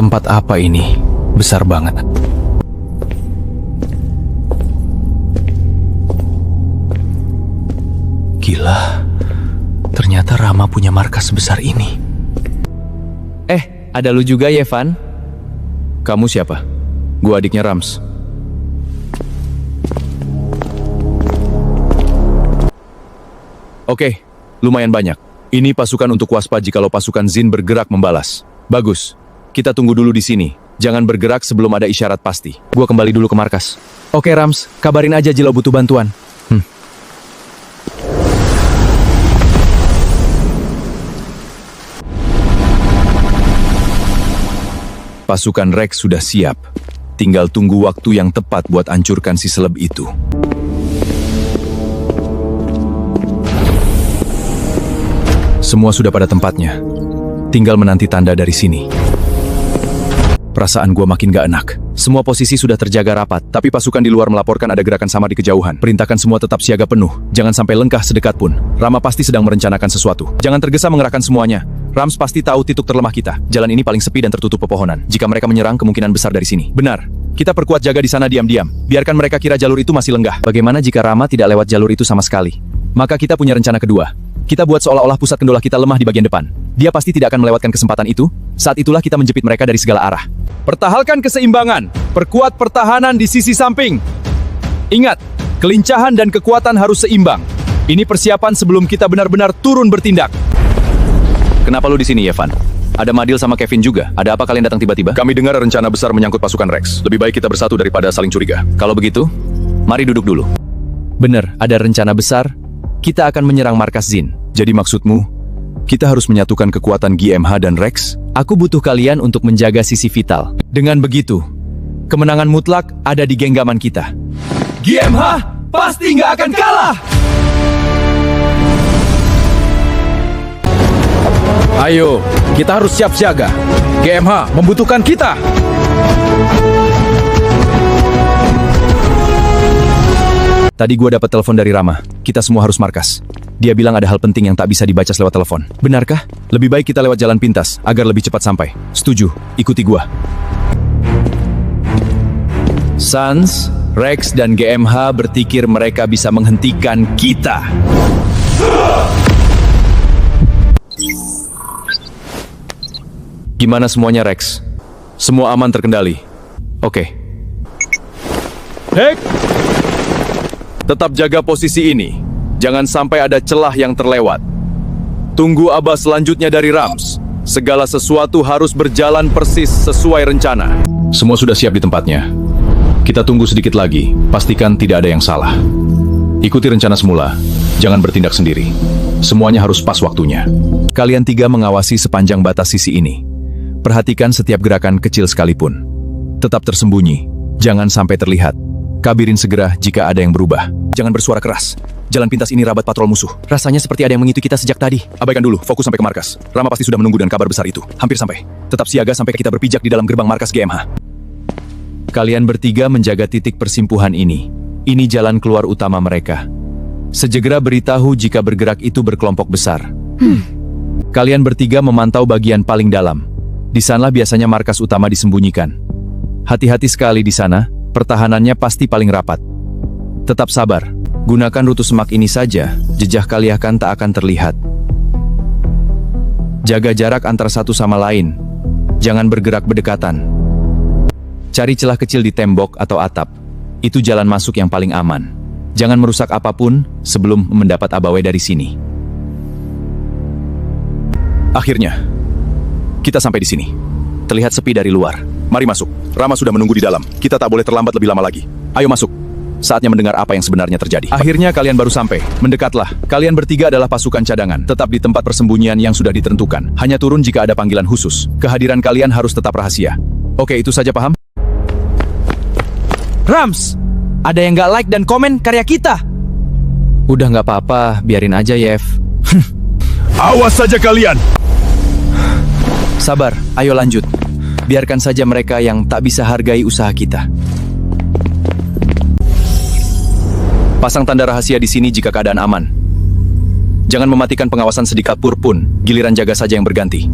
Tempat apa ini? Besar banget. Gila, ternyata Rama punya markas sebesar ini. Ada lu juga, Yevan? Kamu siapa? Gua adiknya Rams. Oke, lumayan banyak. Ini pasukan untuk waspada jikalau pasukan Zin bergerak membalas. Bagus. Kita tunggu dulu di sini. Jangan bergerak sebelum ada isyarat pasti. Gua kembali dulu ke markas. Oke, Rams. Kabarin aja jika butuh bantuan. Pasukan Rex sudah siap. Tinggal tunggu waktu yang tepat buat hancurkan si seleb itu. Semua sudah pada tempatnya. Tinggal menanti tanda dari sini. Perasaan gua makin gak enak. Semua posisi sudah terjaga rapat, tapi pasukan di luar melaporkan ada gerakan samar di kejauhan. Perintahkan semua tetap siaga penuh. Jangan sampai lengkah sedekat pun. Rama pasti sedang merencanakan sesuatu. Jangan tergesa mengerahkan semuanya. Rams pasti tahu titik terlemah kita. Jalan ini paling sepi dan tertutup pepohonan. Jika mereka menyerang, kemungkinan besar dari sini. Benar. Kita perkuat jaga di sana diam-diam. Biarkan mereka kira jalur itu masih lenggah. Bagaimana jika Rama tidak lewat jalur itu sama sekali? Maka kita punya rencana kedua. Kita buat seolah-olah pusat kendola kita lemah di bagian depan. Dia pasti tidak akan melewatkan kesempatan itu. Saat itulah kita menjepit mereka dari segala arah. Pertahankan keseimbangan. Perkuat pertahanan di sisi samping. Ingat, kelincahan dan kekuatan harus seimbang. Ini persiapan sebelum kita benar-benar turun bertindak. Kenapa lu di sini, Yevan? Ada Madil sama Kevin juga. Ada apa kalian datang tiba-tiba? Kami dengar rencana besar menyangkut pasukan Rex. Lebih baik kita bersatu daripada saling curiga. Kalau begitu, mari duduk dulu. Benar, ada rencana besar. Kita akan menyerang markas Zin. Jadi maksudmu, kita harus menyatukan kekuatan GMH dan Rex? Aku butuh kalian untuk menjaga sisi vital. Dengan begitu, kemenangan mutlak ada di genggaman kita. GMH pasti nggak akan kalah! Ayo, kita harus siap siaga. GMH membutuhkan kita. Tadi gua dapat telepon dari Rama. Kita semua harus markas. Dia bilang ada hal penting yang tak bisa dibaca lewat telepon. Benarkah? Lebih baik kita lewat jalan pintas agar lebih cepat sampai. Setuju, ikuti gua. Sans, Rex dan GMH berpikir mereka bisa menghentikan kita. Gimana semuanya, Rex? Semua aman terkendali? Oke. Hek! Tetap jaga posisi ini. Jangan sampai ada celah yang terlewat. Tunggu abah selanjutnya dari Rams. Segala sesuatu harus berjalan persis sesuai rencana. Semua sudah siap di tempatnya. Kita tunggu sedikit lagi. Pastikan tidak ada yang salah. Ikuti rencana semula. Jangan bertindak sendiri. Semuanya harus pas waktunya. Kalian tiga mengawasi sepanjang batas sisi ini. Perhatikan setiap gerakan kecil sekalipun. Tetap tersembunyi. Jangan sampai terlihat. Kabirin segera jika ada yang berubah. Jangan bersuara keras. Jalan pintas ini rabat patrol musuh. Rasanya seperti ada yang mengikuti kita sejak tadi. Abaikan dulu, fokus sampai ke markas. Rama pasti sudah menunggu dan kabar besar itu. Hampir sampai. Tetap siaga sampai kita berpijak di dalam gerbang markas GMH. Kalian bertiga menjaga titik persimpuhan ini. Ini jalan keluar utama mereka. Segera beritahu jika bergerak itu berkelompok besar. Kalian bertiga memantau bagian paling dalam. Di sana biasanya markas utama disembunyikan. Hati-hati sekali di sana. Pertahanannya pasti paling rapat. Tetap sabar. Gunakan rute semak ini saja. Jejak kalian tak akan terlihat. Jaga jarak antara satu sama lain. Jangan bergerak berdekatan. Cari celah kecil di tembok atau atap. Itu jalan masuk yang paling aman. Jangan merusak apapun sebelum mendapat abawai dari sini. Akhirnya, kita sampai di sini. Terlihat sepi dari luar. Mari masuk. Rama sudah menunggu di dalam. Kita tak boleh terlambat lebih lama lagi. Ayo masuk. Saatnya mendengar apa yang sebenarnya terjadi. Akhirnya kalian baru sampai. Mendekatlah. Kalian bertiga adalah pasukan cadangan. Tetap di tempat persembunyian yang sudah ditentukan. Hanya turun jika ada panggilan khusus. Kehadiran kalian harus tetap rahasia. Oke, itu saja paham? Rams! Ada yang nggak like dan komen karya kita? Udah nggak apa-apa, biarin aja, Yev. Awas saja kalian! Sabar, ayo lanjut. Biarkan saja mereka yang tak bisa hargai usaha kita. Pasang tanda rahasia di sini jika keadaan aman. Jangan mematikan pengawasan sedikit pun, giliran jaga saja yang berganti.